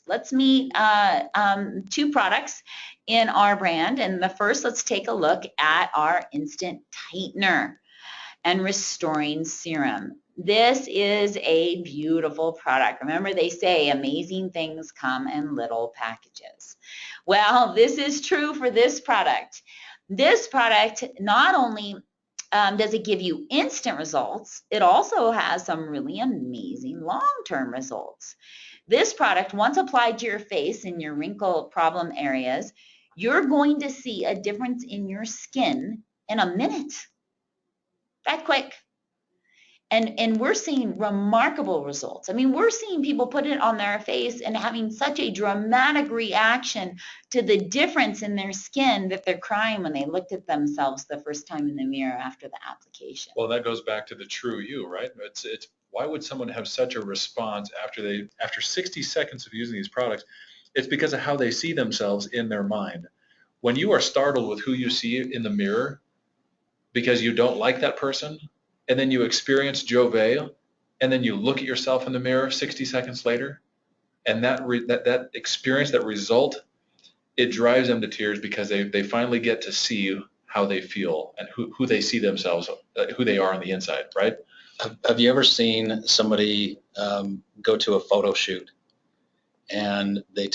Let's meet two products in our brand. And the first, let's take a look at our Instant Tightener and Restoring Serum. This is a beautiful product. Remember, they say amazing things come in little packages. Well, this is true for this product. This product not only does it give you instant results, it also has some really amazing long-term results. This product, once applied to your face in your wrinkle problem areas, you're going to see a difference in your skin in a minute. That quick. And we're seeing remarkable results. I mean, we're seeing people put it on their face and having such a dramatic reaction to the difference in their skin that they're crying when they looked at themselves the first time in the mirror after the application. Well, that goes back to the true you, right? It's why would someone have such a response after 60 seconds of using these products? It's because of how they see themselves in their mind. When you are startled with who you see in the mirror because you don't like that person, and then you experience Jouve, and then you look at yourself in the mirror 60 seconds later, and that experience, that result, it drives them to tears because they finally get to see how they feel and who they see themselves, who they are on the inside, right? Have you ever seen somebody go to a photo shoot and they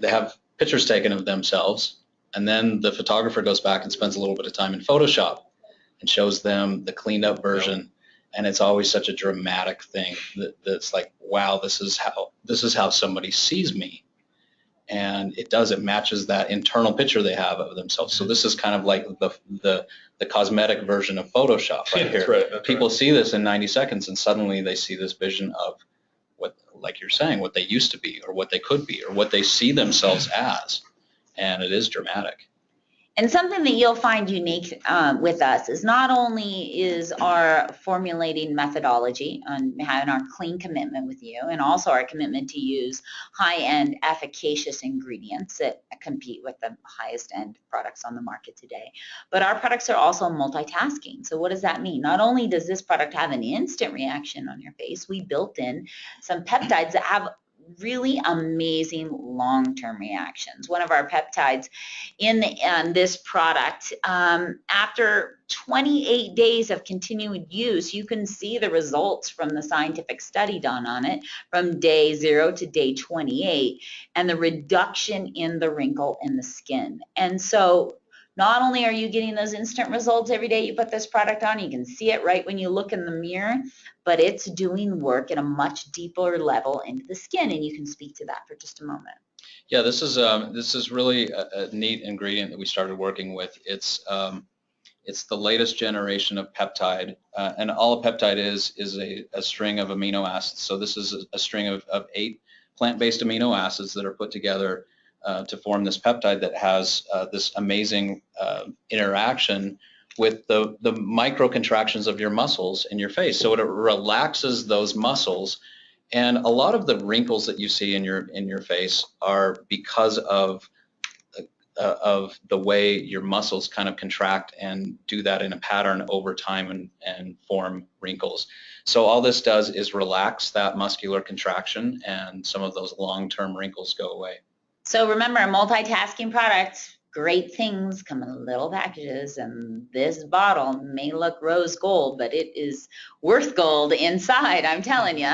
have pictures taken of themselves, and then the photographer goes back and spends a little bit of time in Photoshop and shows them the cleaned up version, and it's always such a dramatic thing that's like, wow, this is how somebody sees me, and it matches that internal picture they have of themselves. So this is kind of like the cosmetic version of Photoshop right here. That's People see this in 90 seconds, and suddenly they see this vision of what, like you're saying, what they used to be, or what they could be, or what they see themselves as, and it is dramatic. And something that you'll find unique with us is not only is our formulating methodology on having our clean commitment with you, and also our commitment to use high-end efficacious ingredients that compete with the highest end products on the market today. But our products are also multitasking. So what does that mean? Not only does this product have an instant reaction on your face, we built in some peptides that have really amazing long-term reactions. One of our peptides in this product, after 28 days of continued use, you can see the results from the scientific study done on it from day 0 to day 28, and the reduction in the wrinkle in the skin. And so not only are you getting those instant results every day you put this product on, you can see it right when you look in the mirror, but it's doing work at a much deeper level into the skin, and you can speak to that for just a moment. Yeah, this is really a neat ingredient that we started working with. It's the latest generation of peptide, and all a peptide is a string of amino acids. So this is a string of 8 plant-based amino acids that are put together to form this peptide that has this amazing interaction with the micro contractions of your muscles in your face. So it relaxes those muscles, and a lot of the wrinkles that you see in your face are because of the way your muscles kind of contract and do that in a pattern over time and form wrinkles. So all this does is relax that muscular contraction, and some of those long-term wrinkles go away. So remember, multitasking products, great things come in little packages, and this bottle may look rose gold, but it is worth gold inside, I'm telling you.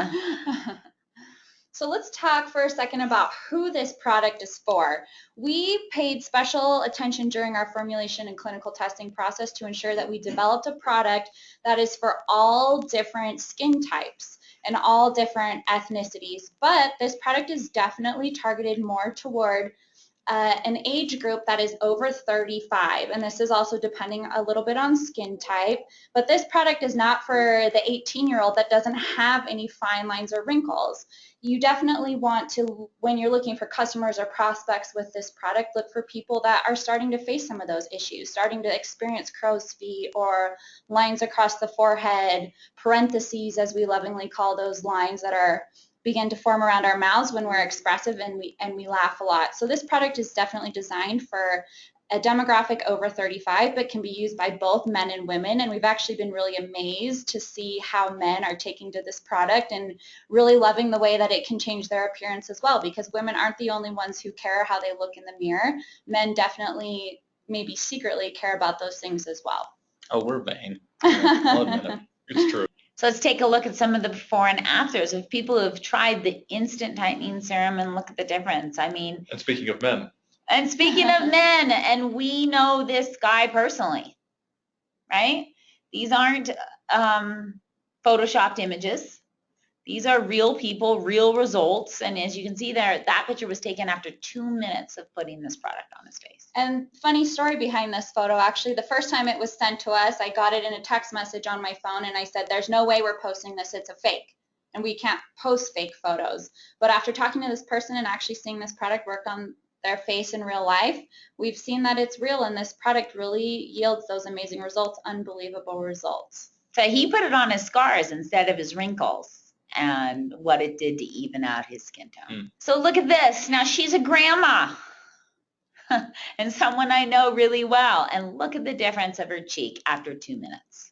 So let's talk for a second about who this product is for. We paid special attention during our formulation and clinical testing process to ensure that we developed a product that is for all different skin types and all different ethnicities. But this product is definitely targeted more toward an age group that is over 35, and this is also depending a little bit on skin type, but this product is not for the 18-year-old that doesn't have any fine lines or wrinkles. You definitely want to, when you're looking for customers or prospects with this product, look for people that are starting to face some of those issues, starting to experience crow's feet or lines across the forehead, parentheses as we lovingly call those lines that are begin to form around our mouths when we're expressive and we laugh a lot. So this product is definitely designed for a demographic over 35, but can be used by both men and women. And we've actually been really amazed to see how men are taking to this product and really loving the way that it can change their appearance as well, because women aren't the only ones who care how they look in the mirror. Men definitely, maybe secretly, care about those things as well. Oh, we're vain. I'll admit it. It's true. So let's take a look at some of the before and afters of people who have tried the instant tightening serum and look at the difference. I mean, And speaking of men, and speaking of men, and we know this guy personally, right? These aren't photoshopped images. These are real people, real results. And as you can see there, that picture was taken after 2 minutes of putting this product on his face. And funny story behind this photo, actually, the first time it was sent to us, I got it in a text message on my phone, and I said, there's no way we're posting this, it's a fake. And we can't post fake photos. But after talking to this person and actually seeing this product work on their face in real life, we've seen that it's real, and this product really yields those amazing results, unbelievable results. So he put it on his scars instead of his wrinkles, and what it did to even out his skin tone. So look at this. Now she's a grandma and someone I know really well, and look at the difference of her cheek after 2 minutes.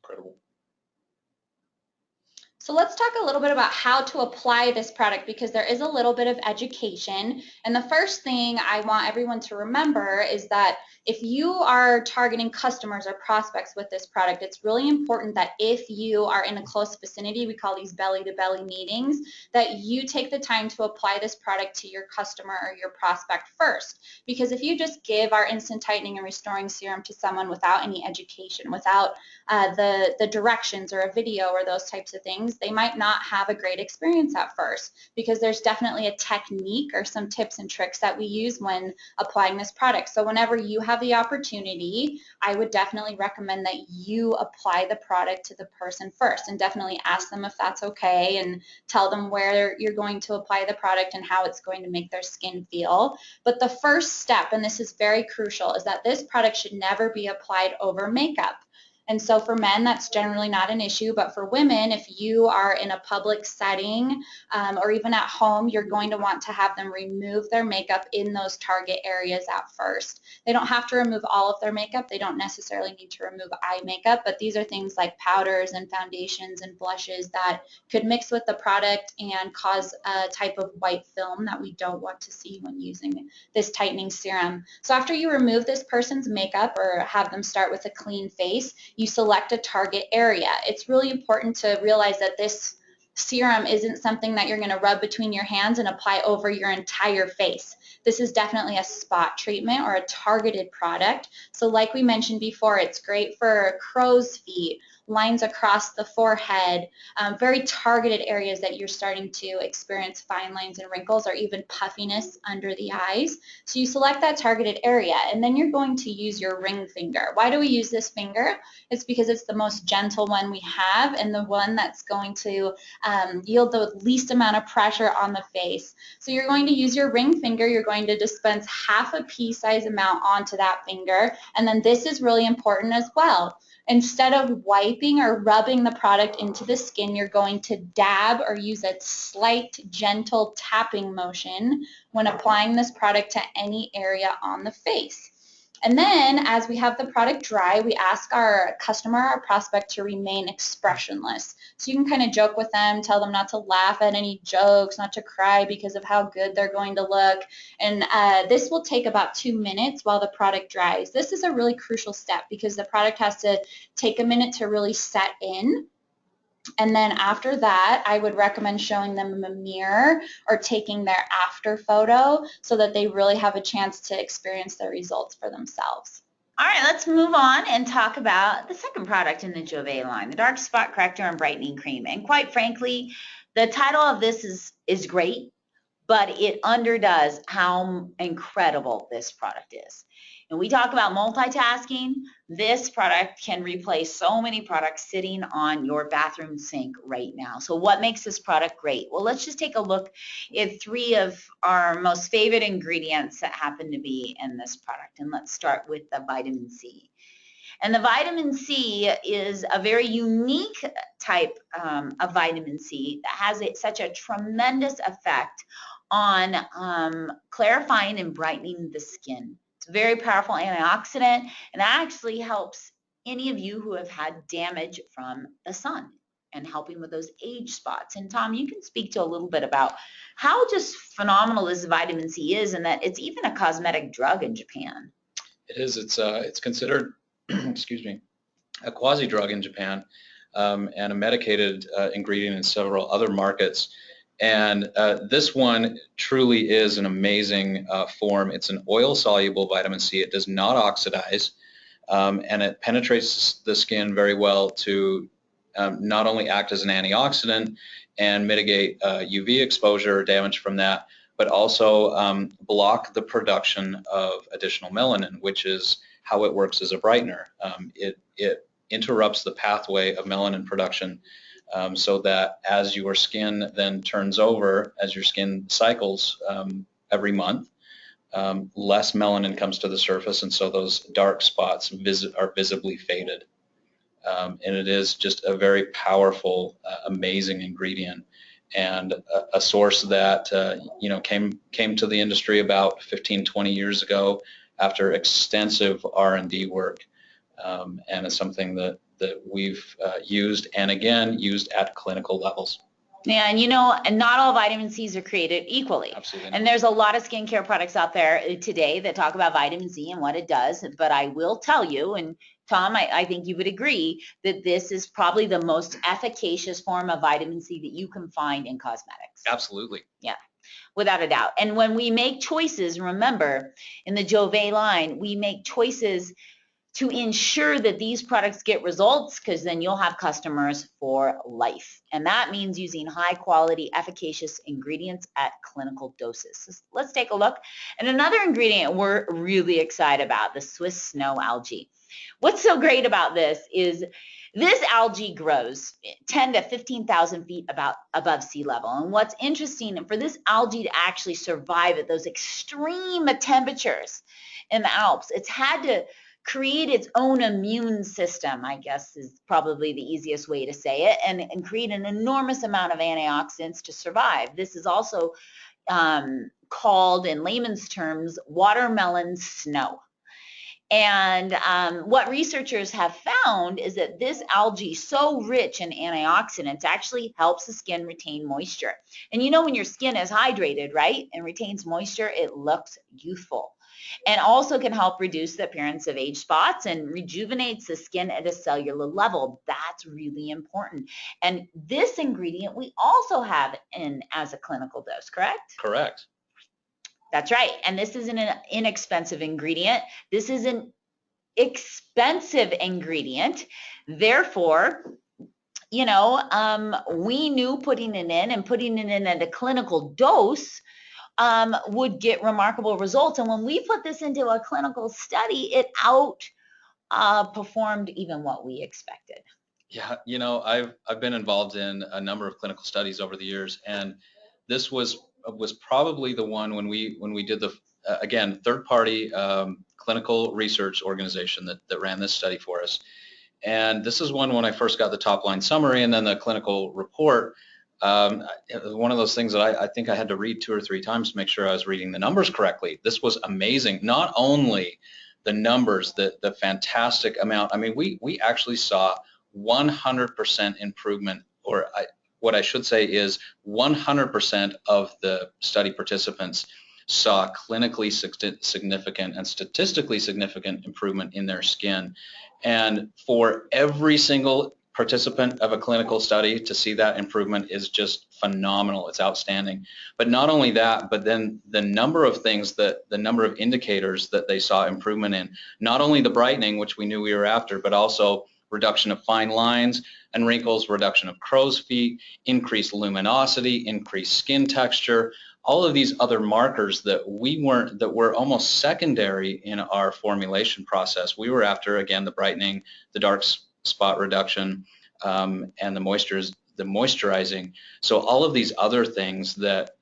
incredible. So let's talk a little bit about how to apply this product, because there is a little bit of education. And the first thing I want everyone to remember is that if you are targeting customers or prospects with this product, it's really important that if you are in a close vicinity, we call these belly-to-belly meetings, that you take the time to apply this product to your customer or your prospect first. Because if you just give our instant tightening and restoring serum to someone without any education, without the directions or a video or those types of things, they might not have a great experience at first, because there's definitely a technique or some tips and tricks that we use when applying this product. So whenever you have the opportunity, I would definitely recommend that you apply the product to the person first, and definitely ask them if that's okay, and tell them where you're going to apply the product and how it's going to make their skin feel. But the first step, and this is very crucial, is that this product should never be applied over makeup. And so for men, that's generally not an issue, but for women, if you are in a public setting or even at home, you're going to want to have them remove their makeup in those target areas at first. They don't have to remove all of their makeup. They don't necessarily need to remove eye makeup, but these are things like powders and foundations and blushes that could mix with the product and cause a type of white film that we don't want to see when using this tightening serum. So after you remove this person's makeup or have them start with a clean face, you select a target area. It's really important to realize that this serum isn't something that you're going to rub between your hands and apply over your entire face. This is definitely a spot treatment or a targeted product. So like we mentioned before, it's great for crow's feet, lines across the forehead, very targeted areas that you're starting to experience fine lines and wrinkles or even puffiness under the eyes. So you select that targeted area, and then you're going to use your ring finger. Why do we use this finger? It's because it's the most gentle one we have and the one that's going to yield the least amount of pressure on the face. So you're going to use your ring finger. You're going to dispense half a pea-size amount onto that finger, and then this is really important as well. Instead of wiping or rubbing the product into the skin, you're going to dab or use a slight gentle tapping motion when applying this product to any area on the face. And then as we have the product dry, we ask our customer, our prospect, to remain expressionless. So you can kind of joke with them, tell them not to laugh at any jokes, not to cry because of how good they're going to look. And this will take about 2 minutes while the product dries. This is a really crucial step because the product has to take a minute to really set in. And then after that, I would recommend showing them a mirror or taking their after photo so that they really have a chance to experience the results for themselves. All right, let's move on and talk about the second product in the Jouve line, the Dark Spot Corrector and Brightening Cream. And quite frankly, the title of this is great, but it underdoes how incredible this product is. And we talk about multitasking. This product can replace so many products sitting on your bathroom sink right now. So what makes this product great? Well, let's just take a look at 3 of our most favorite ingredients that happen to be in this product. And let's start with the vitamin C. And the vitamin C is a very unique type of vitamin C that has such a tremendous effect on clarifying and brightening the skin. It's a very powerful antioxidant, and that actually helps any of you who have had damage from the sun and helping with those age spots. And Tom, you can speak to a little bit about how just phenomenal this vitamin C is, and that it's even a cosmetic drug in Japan. It is. It's considered, excuse me, a quasi-drug in Japan, and a medicated ingredient in several other markets. And this one truly is an amazing form. It's an oil-soluble vitamin C. It does not oxidize, and it penetrates the skin very well to not only act as an antioxidant and mitigate UV exposure or damage from that, but also block the production of additional melanin, which is how it works as a brightener. It interrupts the pathway of melanin production, so that as your skin then turns over, as your skin cycles every month, less melanin comes to the surface, and so those dark spots are visibly faded. And it is just a very powerful, amazing ingredient, and a source that came to the industry about 15, 20 years ago after extensive R&D work, and it's something that we've used, and again used at clinical levels. Yeah, and and not all vitamin C's are created equally. Absolutely. And there's a lot of skincare products out there today that talk about vitamin C and what it does, but I will tell you, and Tom, I think you would agree, that this is probably the most efficacious form of vitamin C that you can find in cosmetics. Absolutely. Yeah, without a doubt. And when we make choices, remember, in the Jouve line, we make choices to ensure that these products get results, because then you'll have customers for life. And that means using high quality, efficacious ingredients at clinical doses. So let's take a look. And another ingredient we're really excited about, the Swiss snow algae. What's so great about this is this algae grows 10 to 15,000 feet above sea level. And what's interesting, for this algae to actually survive at those extreme temperatures in the Alps, it's had to create its own immune system, I guess is probably the easiest way to say it, and create an enormous amount of antioxidants to survive. This is also called, in layman's terms, watermelon snow. And what researchers have found is that this algae, so rich in antioxidants, actually helps the skin retain moisture. And when your skin is hydrated, right, and retains moisture, it looks youthful. And also can help reduce the appearance of age spots and rejuvenates the skin at a cellular level. That's really important. And this ingredient we also have as a clinical dose, correct? Correct. That's right. And this isn't an inexpensive ingredient. This is an expensive ingredient. Therefore, we knew putting it in at a clinical dose would get remarkable results. And when we put this into a clinical study, it outperformed even what we expected. Yeah, I've been involved in a number of clinical studies over the years, and this was probably the one when we did the again, third-party clinical research organization that ran this study for us. And this is one when I first got the top-line summary and then the clinical report. It was one of those things that I think I had to read 2 or 3 times to make sure I was reading the numbers correctly. This was amazing. Not only the numbers, the fantastic amount. I mean, we actually saw 100% improvement, or what I should say is 100% of the study participants saw clinically significant and statistically significant improvement in their skin. And for every single participant of a clinical study to see that improvement is just phenomenal. It's outstanding. But not only that, but then the number of things, the number of indicators that they saw improvement in, not only the brightening, which we knew we were after, but also reduction of fine lines and wrinkles, reduction of crow's feet, increased luminosity, increased skin texture, all of these other markers that were almost secondary in our formulation process. We were after, again, the brightening, the dark spot reduction, and the moisturizing. So all of these other things that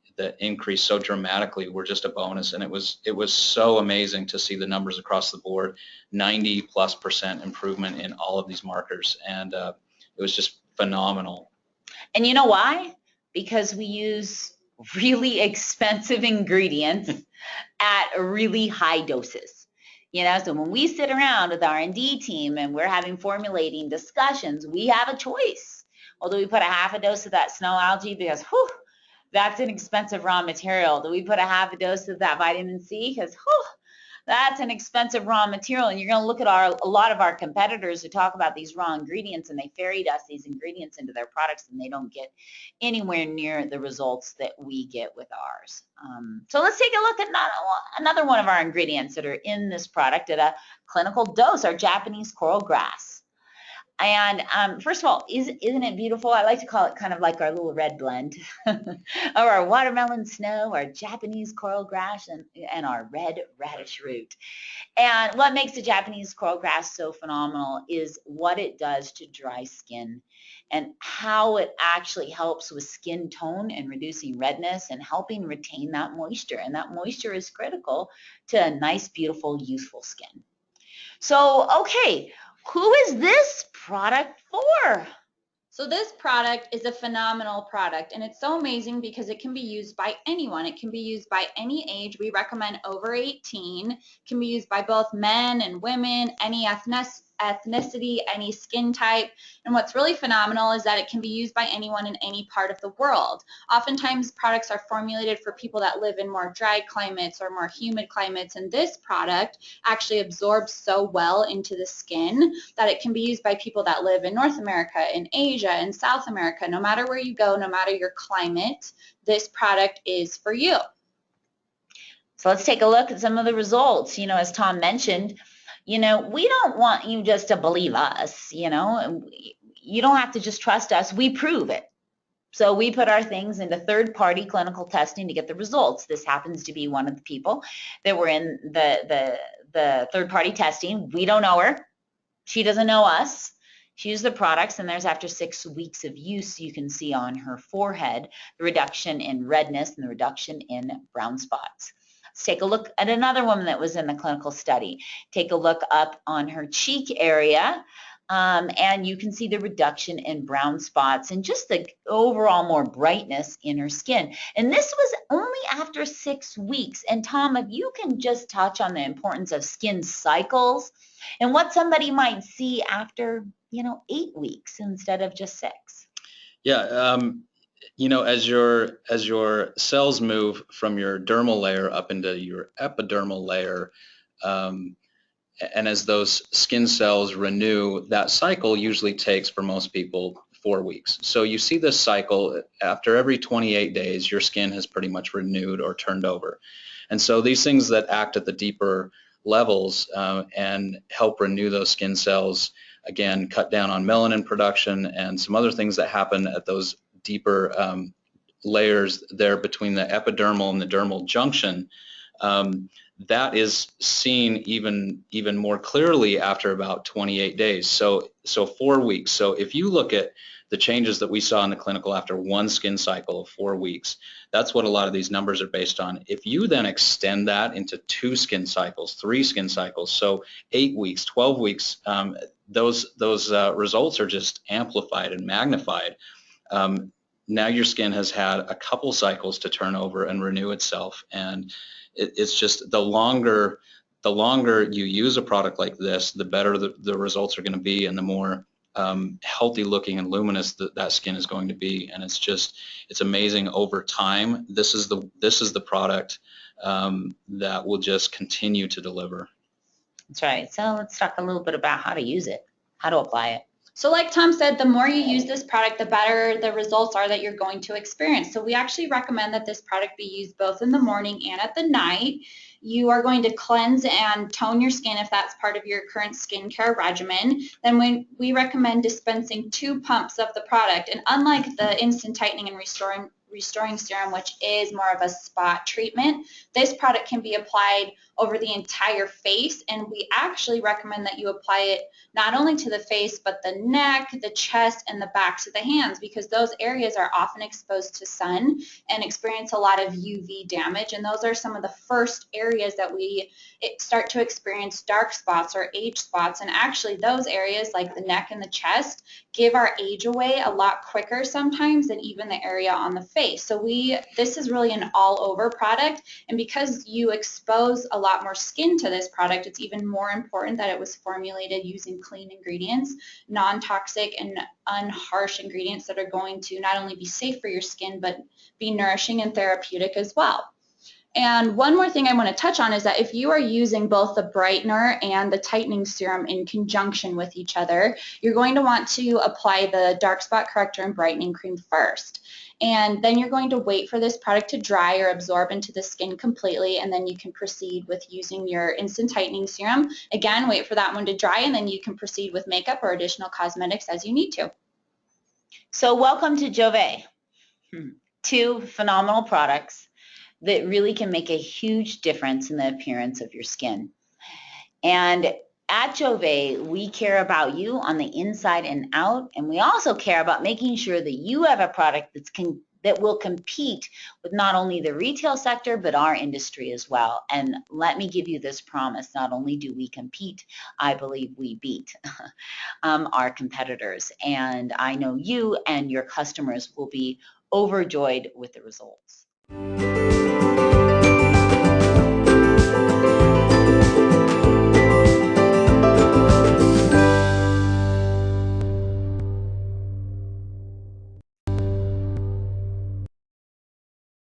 increased so dramatically were just a bonus, and it was so amazing to see the numbers across the board, 90+% improvement in all of these markers, and it was just phenomenal. And you know why? Because we use really expensive ingredients at really high doses. You know, so when we sit around with R&D team and we're having formulating discussions, we have a choice. Well, do we put a half a dose of that snow algae because, whew, that's an expensive raw material? Do we put a half a dose of that vitamin C because, whew, that's an expensive raw material? And you're going to look at a lot of our competitors who talk about these raw ingredients, and they fairy dust these ingredients into their products, and they don't get anywhere near the results that we get with ours. So let's take a look at another one of our ingredients that are in this product at a clinical dose, our Japanese coral grass. And first of all, isn't it beautiful? I like to call it kind of like our little red blend, or our watermelon snow, our Japanese coral grass, and our red radish root. And what makes the Japanese coral grass so phenomenal is what it does to dry skin and how it actually helps with skin tone and reducing redness and helping retain that moisture. And that moisture is critical to a nice, beautiful, youthful skin. So, okay, who is this product for? So this product is a phenomenal product, and it's so amazing because it can be used by anyone. It can be used by any age. We recommend over 18. It can be used by both men and women, any ethnicity, any skin type. And what's really phenomenal is that it can be used by anyone in any part of the world. Oftentimes products are formulated for people that live in more dry climates or more humid climates, and this product actually absorbs so well into the skin that it can be used by people that live in North America, in Asia, in South America. No matter where you go, no matter your climate, this product is for you. So let's take a look at some of the results. You know, as Tom mentioned, you know, we don't want you just to believe us, you know. You don't have to just trust us. We prove it. So we put our things into third-party clinical testing to get the results. This happens to be one of the people that were in the third-party testing. We don't know her. She doesn't know us. She used the products, and there's after 6 weeks of use, you can see on her forehead the reduction in redness and the reduction in brown spots. Let's take a look at another woman that was in the clinical study. Take a look up on her cheek area, and you can see the reduction in brown spots and just the overall more brightness in her skin. And this was only after 6 weeks. And Tom, if you can just touch on the importance of skin cycles and what somebody might see after, you know, 8 weeks instead of just 6. Yeah, you know, as your cells move from your dermal layer up into your epidermal layer, and as those skin cells renew, that cycle usually takes, for most people, 4 weeks. So you see this cycle after every 28 days, your skin has pretty much renewed or turned over. And so these things that act at the deeper levels and help renew those skin cells, again, cut down on melanin production and some other things that happen at those deeper layers there between the epidermal and the dermal junction, that is seen even more clearly after about 28 days. So 4 weeks. So if you look at the changes that we saw in the clinical after one skin cycle of 4 weeks, that's what a lot of these numbers are based on. If you then extend that into 2 skin cycles, 3 skin cycles, so 8 weeks, 12 weeks, those results are just amplified and magnified. Now your skin has had a couple cycles to turn over and renew itself, and it's just the longer you use a product like this, the better the results are going to be, and the more healthy looking and luminous that skin is going to be. And it's amazing over time. This is the product that will just continue to deliver. That's right. So let's talk a little bit about how to use it, how to apply it. So like Tom said, the more you use this product, the better the results are that you're going to experience. So we actually recommend that this product be used both in the morning and at the night. You are going to cleanse and tone your skin if that's part of your current skincare regimen. Then we recommend dispensing 2 pumps of the product. And unlike the instant tightening and restoring serum, which is more of a spot treatment, this product can be applied over the entire face, and we actually recommend that you apply it not only to the face but the neck, the chest, and the backs of the hands, because those areas are often exposed to sun and experience a lot of UV damage, and those are some of the first areas that we start to experience dark spots or age spots. And actually those areas like the neck and the chest give our age away a lot quicker sometimes than even the area on the face. face. So this is really an all-over product, and because you expose a lot more skin to this product, it's even more important that it was formulated using clean ingredients, non-toxic and unharsh ingredients that are going to not only be safe for your skin, but be nourishing and therapeutic as well. And one more thing I want to touch on is that if you are using both the brightener and the tightening serum in conjunction with each other, you're going to want to apply the dark spot corrector and brightening cream first. And then you're going to wait for this product to dry or absorb into the skin completely, and then you can proceed with using your instant tightening serum. Again, wait for that one to dry, and then you can proceed with makeup or additional cosmetics as you need to. So welcome to Jouve. 2 phenomenal products that really can make a huge difference in the appearance of your skin. And at Jouve, we care about you on the inside and out, and we also care about making sure that you have a product that will compete with not only the retail sector, but our industry as well. And let me give you this promise, not only do we compete, I believe we beat our competitors. And I know you and your customers will be overjoyed with the results.